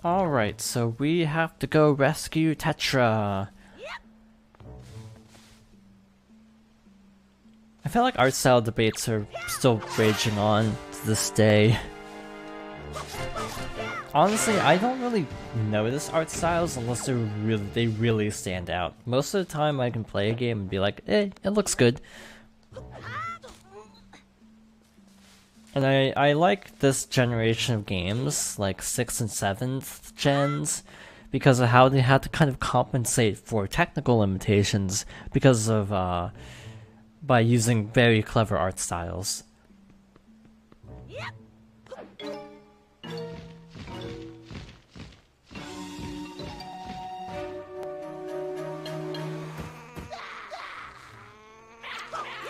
Alright, so we have to go rescue Tetra. I feel like art style debates are still raging on to this day. Honestly, I don't really notice art styles unless they really stand out. Most of the time I can play a game and be like, it looks good. And I like this generation of games, like 6th and 7th gens, because of how they had to kind of compensate for technical limitations because of, by using very clever art styles.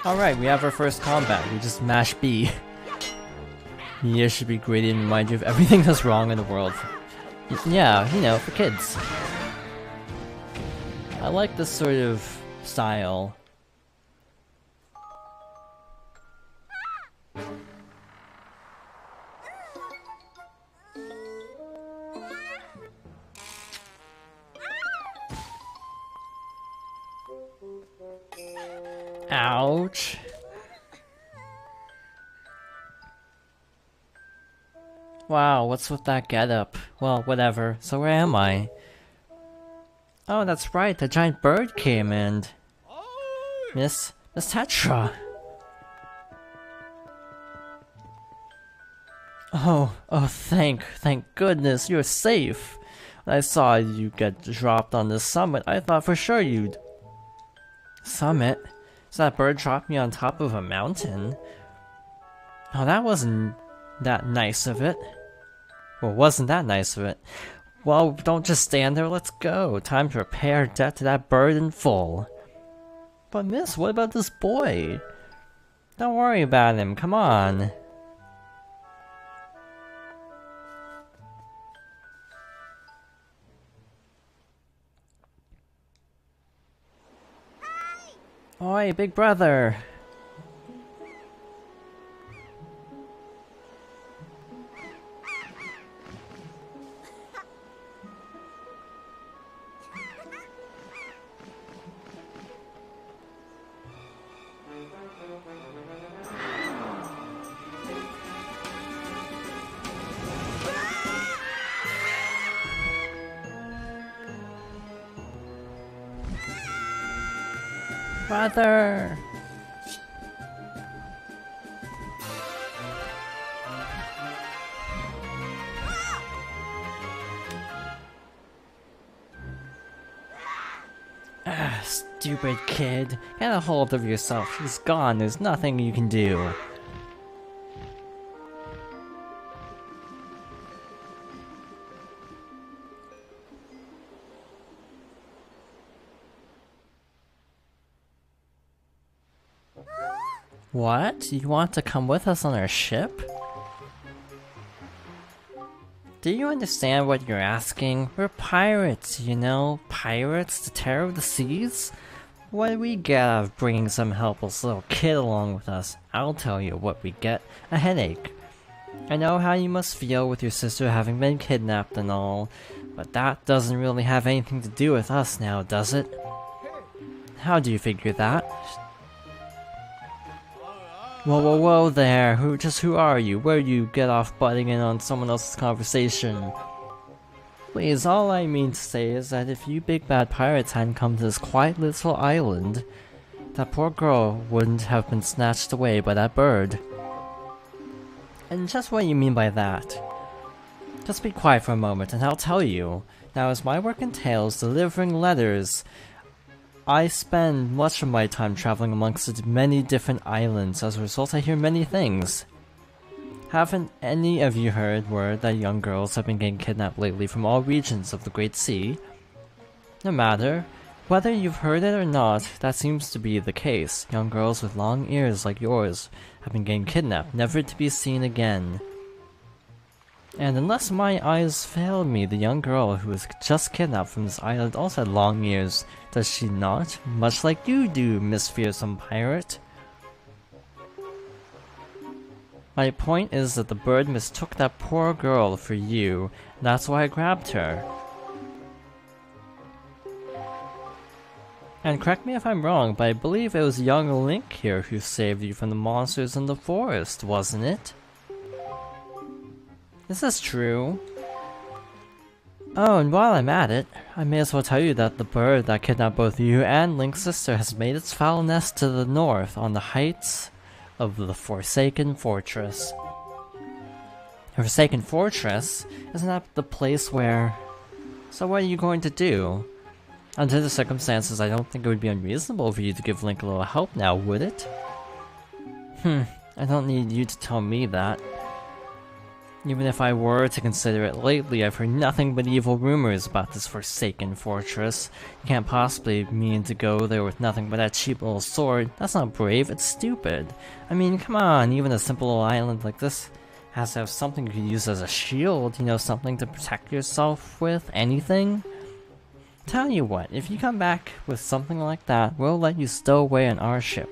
Alright, we have our first combat. We just mash B. You should be greedy and remind you of everything that's wrong in the world. Yeah, you know, for kids. I like this sort of style. Ouch. Wow, what's with that getup? Well, whatever. So where am I? Oh, that's right, the giant bird came in. Miss Tetra. Oh, thank goodness, you're safe. When I saw you get dropped on this summit, I thought for sure you'd... Summit? So that bird dropped me on top of a mountain? Oh, that wasn't that nice of it. Well, wasn't that nice of it? Well, don't just stand there, let's go. Time to repay our debt to that bird in full. But miss, what about this boy? Don't worry about him, come on. Oi, big brother! Brother! Ah, stupid kid. Get a hold of yourself. She's gone. There's nothing you can do. What? You want to come with us on our ship? Do you understand what you're asking? We're pirates, you know? Pirates, the terror of the seas? What do we get out of bringing some helpless little kid along with us? I'll tell you what we get. A headache. I know how you must feel with your sister having been kidnapped and all, but that doesn't really have anything to do with us now, does it? How do you figure that? Whoa there, who are you? Where'd you get off butting in on someone else's conversation? Please, all I mean to say is that if you big bad pirates hadn't come to this quiet little island, that poor girl wouldn't have been snatched away by that bird. And just what you mean by that? Just be quiet for a moment and I'll tell you. Now as my work entails delivering letters, I spend much of my time traveling amongst many different islands. As a result, I hear many things. Haven't any of you heard word that young girls have been getting kidnapped lately from all regions of the Great Sea? No matter. Whether you've heard it or not, that seems to be the case. Young girls with long ears like yours have been getting kidnapped, never to be seen again. And unless my eyes failed me, the young girl who was just kidnapped from this island also had long ears, does she not? Much like you do, Miss Fearsome Pirate. My point is that the bird mistook that poor girl for you, and that's why I grabbed her. And correct me if I'm wrong, but I believe it was young Link here who saved you from the monsters in the forest, wasn't it? Is this true? Oh, and while I'm at it, I may as well tell you that the bird that kidnapped both you and Link's sister has made its foul nest to the north on the heights of the Forsaken Fortress. The Forsaken Fortress? Isn't that the place where... So what are you going to do? Under the circumstances, I don't think it would be unreasonable for you to give Link a little help now, would it? I don't need you to tell me that. Even if I were to consider it lately, I've heard nothing but evil rumors about this Forsaken Fortress. You can't possibly mean to go there with nothing but that cheap little sword. That's not brave, it's stupid. I mean, come on, even a simple little island like this has to have something you can use as a shield, you know, something to protect yourself with, anything? Tell you what, if you come back with something like that, we'll let you stow away on our ship.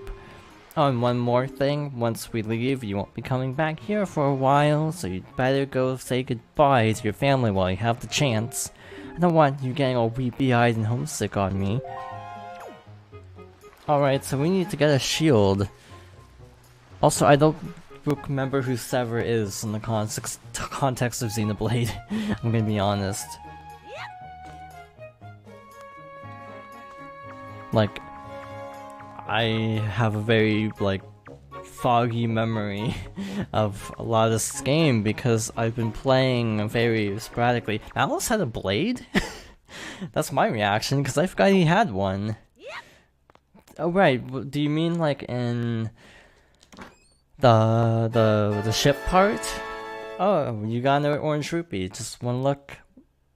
Oh, and one more thing, once we leave, you won't be coming back here for a while, so you'd better go say goodbye to your family while you have the chance. I don't want you getting all weepy-eyed and homesick on me. Alright, so we need to get a shield. Also, I don't remember who Sever is in the context of Xenoblade. I'm gonna be honest. Like, I have a very, like, foggy memory of a lot of this game because I've been playing very sporadically. Alice had a blade? That's my reaction, because I forgot he had one. Oh, right, do you mean, like, in the ship part? Oh, you got another orange rupee. Just one look.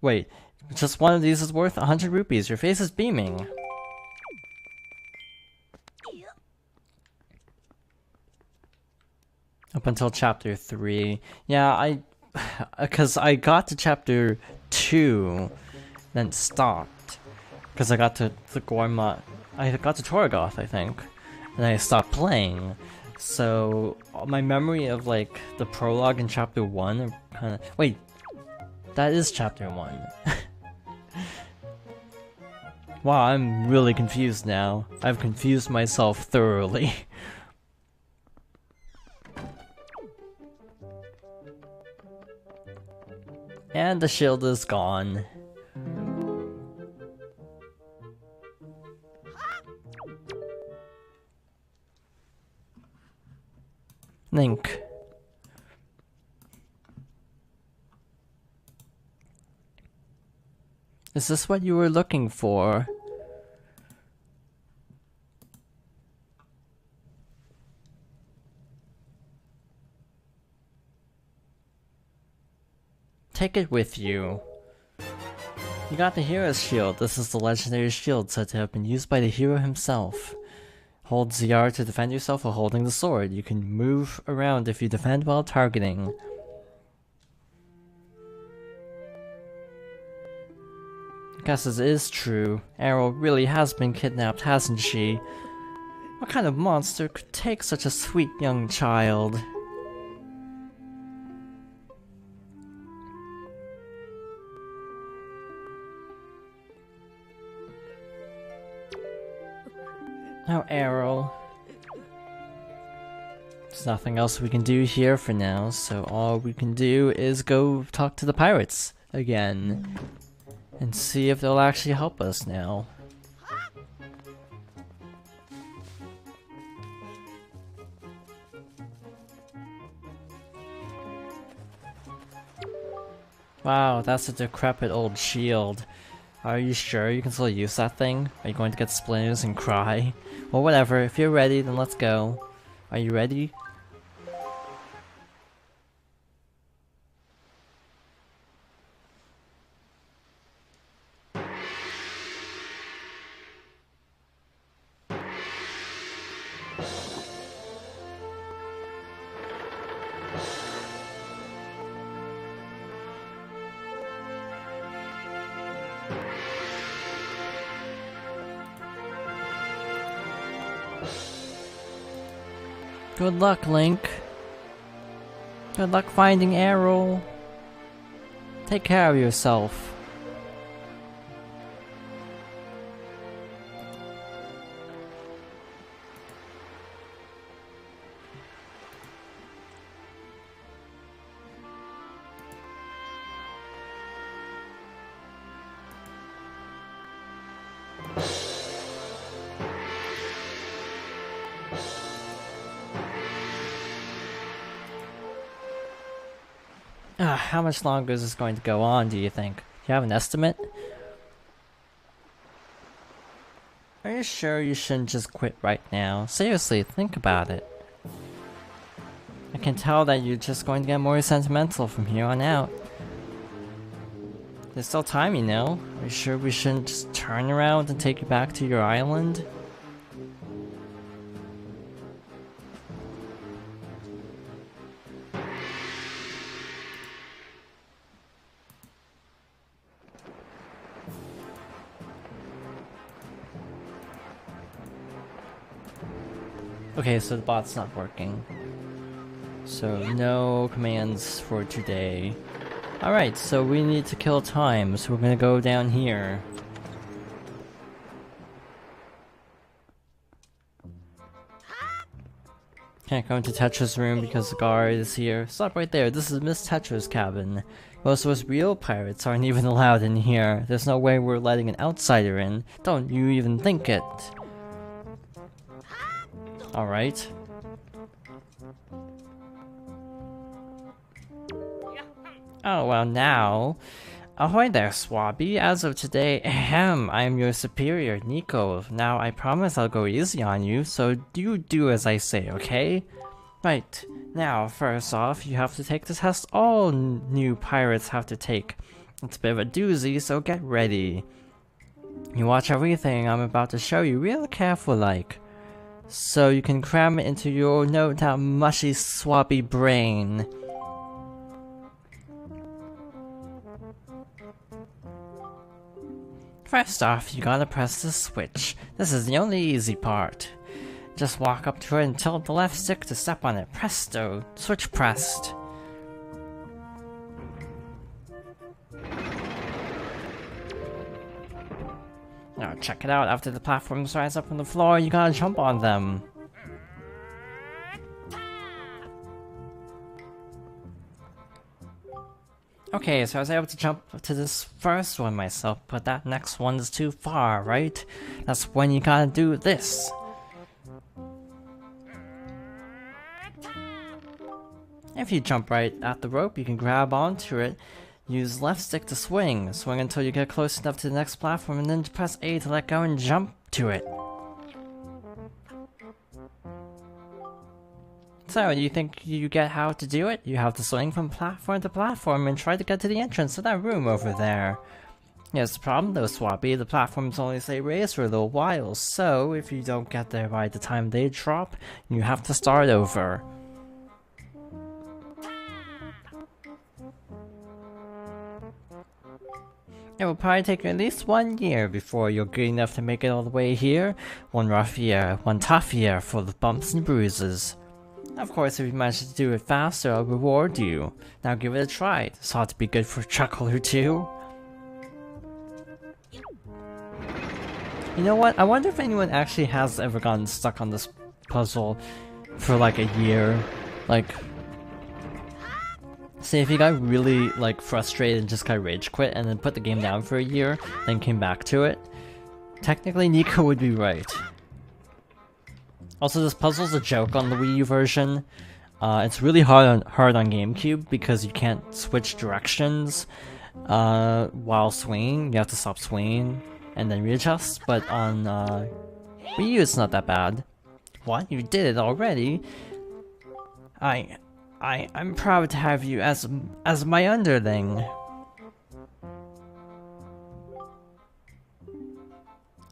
Wait, just one of these is worth 100 rupees. Your face is beaming. Up until chapter 3. Yeah, because I got to chapter 2, then stopped. Because I got to the Gorma, I got to Torgoth, I think, and I stopped playing. So, my memory of, like, the prologue in chapter 1 are kinda... Wait, that is chapter 1. Wow, I'm really confused now. I've confused myself thoroughly. And the shield is gone. Link. Is this what you were looking for? Take it with you. You got the hero's shield. This is the legendary shield said to have been used by the hero himself. Hold ZR to defend yourself while holding the sword. You can move around if you defend while targeting. I guess it is true. Aryll really has been kidnapped, hasn't she? What kind of monster could take such a sweet young child? Now, Aryll. There's nothing else we can do here for now, so all we can do is go talk to the pirates again. And see if they'll actually help us now. Wow, that's a decrepit old shield. Are you sure you can still use that thing? Are you going to get splinters and cry? Well, whatever. If you're ready, then let's go. Are you ready? Good luck, Link. Good luck finding Aryll. Take care of yourself. How much longer is this going to go on, do you think? Do you have an estimate? Are you sure you shouldn't just quit right now? Seriously, think about it. I can tell that you're just going to get more sentimental from here on out. There's still time, you know. Are you sure we shouldn't just turn around and take you back to your island? Okay, so the bot's not working. So no commands for today. Alright, so we need to kill time, so we're gonna go down here. Can't go into Tetra's room because the guard is here. Stop right there, this is Miss Tetra's cabin. Most of us real pirates aren't even allowed in here. There's no way we're letting an outsider in. Don't you even think it. Alright. Oh, well now. Ahoy there, Swabby. As of today, ahem, I am your superior, Nico. Now, I promise I'll go easy on you, so you do as I say, okay? Right. Now, first off, you have to take the test all new pirates have to take. It's a bit of a doozy, so get ready. You watch everything I'm about to show you real careful like. So you can cram it into your no doubt mushy swabby brain. First off, you gotta press the switch. This is the only easy part. Just walk up to it and tilt the left stick to step on it. Presto! Switch pressed. Now check it out, after the platforms rise up from the floor, you gotta jump on them. Okay, so I was able to jump to this first one myself, but that next one is too far, right? That's when you gotta do this. If you jump right at the rope, you can grab onto it. Use left stick to swing. Swing until you get close enough to the next platform, and then press A to let go and jump to it. So, you think you get how to do it? You have to swing from platform to platform and try to get to the entrance to that room over there. Yes, the problem though, Swappy, the platforms only say raise for a little while, so if you don't get there by the time they drop, you have to start over. It will probably take you at least 1 year before you're good enough to make it all the way here. One rough year, one tough year full of bumps and bruises. Of course, if you manage to do it faster, I'll reward you. Now give it a try. This ought to be good for a chuckle or two. You know what? I wonder if anyone actually has ever gotten stuck on this puzzle for like a year. Like, say if you got really like frustrated and just kind of rage quit and then put the game down for a year, then came back to it. Technically, Nico would be right. Also, this puzzle's a joke on the Wii U version. It's really hard on GameCube because you can't switch directions while swinging. You have to stop swinging and then readjust. But on Wii U, it's not that bad. What? You did it already? I'm proud to have you as my underling.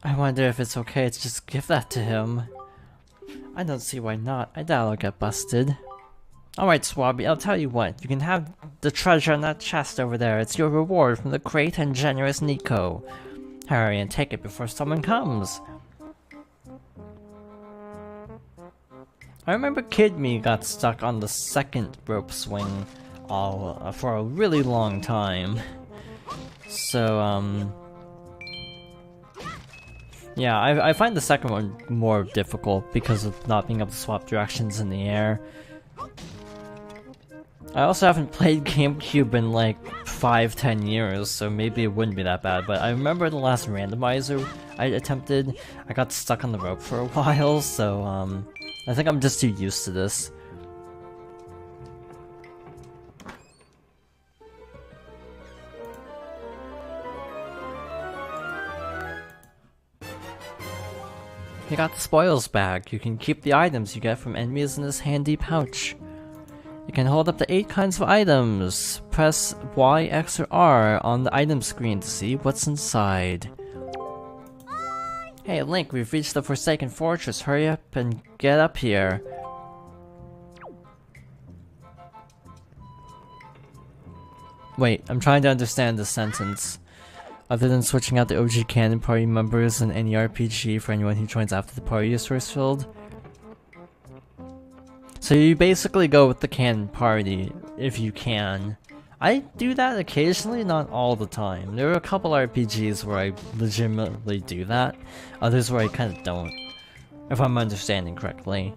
I wonder if it's okay to just give that to him. I don't see why not. I doubt I'll get busted. Alright, Swabby, I'll tell you what. You can have the treasure in that chest over there. It's your reward from the great and generous Nico. Hurry and take it before someone comes. I remember Kid Me got stuck on the second rope swing for a really long time. So, yeah, I find the second one more difficult because of not being able to swap directions in the air. I also haven't played GameCube in like 5-10 years, so maybe it wouldn't be that bad, but I remember the last randomizer I attempted, I got stuck on the rope for a while, so I think I'm just too used to this. You got the spoils bag. You can keep the items you get from enemies in this handy pouch. You can hold up to 8 kinds of items. Press Y, X, or R on the item screen to see what's inside. Hey Link, we've reached the Forsaken Fortress. Hurry up and get up here. Wait, I'm trying to understand this sentence. Other than switching out the OG canon party members in any RPG for anyone who joins after the party is first filled. So you basically go with the canon party, if you can. I do that occasionally, not all the time. There are a couple RPGs where I legitimately do that, others where I kinda don't, if I'm understanding correctly.